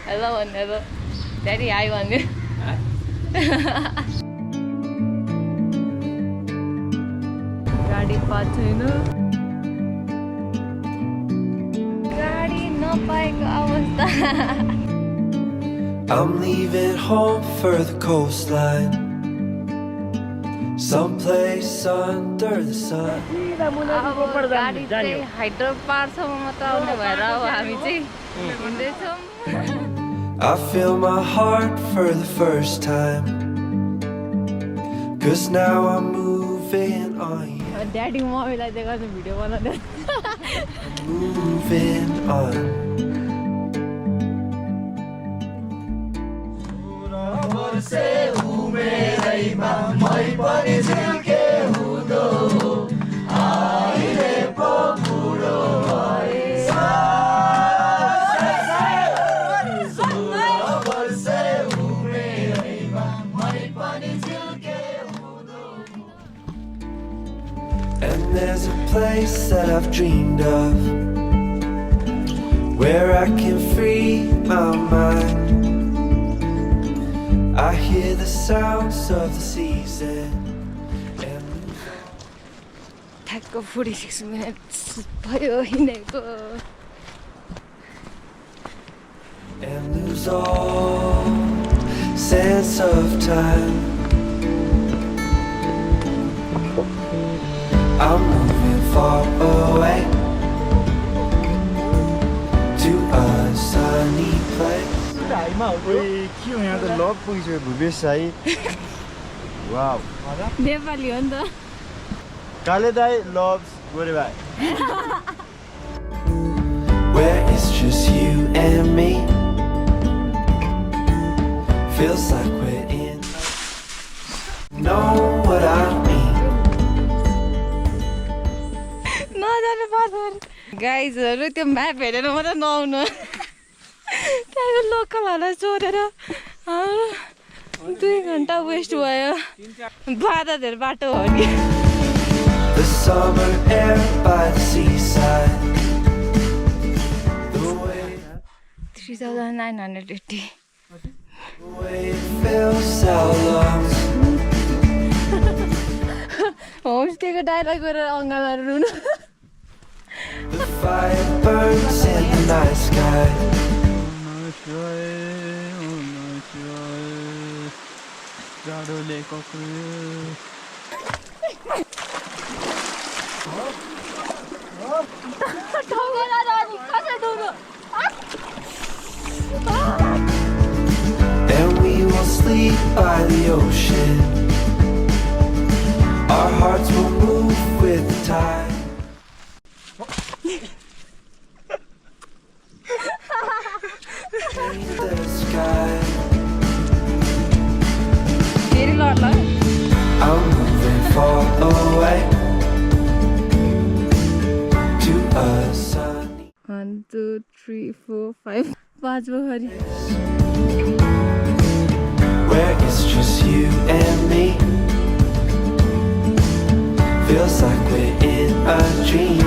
Hello and hello. Daddy, hi भन्नु. गाडी पाएको छैन. गाडी नपाएको अवस्था. I'm leaving home for the coastline, someplace under the sun. गाडी चाहिँ हैदराबादसम्म मात्र आउने भएर अब हामी चाहिँ हिँड्दैछौँ. I feel my heart for the first time, 'cause now I'm moving on. Daddy मम्मीलाई देखाउँछु भिडियो बनाउँदै. Moving on. And there's a place that I've dreamed of, where I can free my mind. I hear the sounds of the season and ठ्याक्क 46 minutes भयो हिँडेको. and lose all sense of time. I'm moving far away to a sunny place. यहाँ त लभ पुगिसक्यो Bhupesh Sai. Wow Nepali हो नि त. काले दाई लभ्स गोरे भाइ. Where it's just you and me. Feels like we're in. Know what I mean. नजानु पर्छ. गाइजहरू त्यो म्याप हेरेर मात्रै नआउनु. त्यहाँको लोकलहरूलाई सोधेर 2 घन्टा वेस्ट भयो. बाधा धेरै बाटो हो नि. The summer air by the seaside. The way 3980. it feels so lost. होमस्टेको डाइरेक्ट गएर अङ्गालहरू रुनु. The fire burns in the night sky. And we will sleep by the ocean. Our hearts will move with the tide. In the sky. फेरि लड्ला. I'm moving far away to a sunny 1 2 3 4 5 panchpokhari. where it's just you and me. Feels like we're in a dream.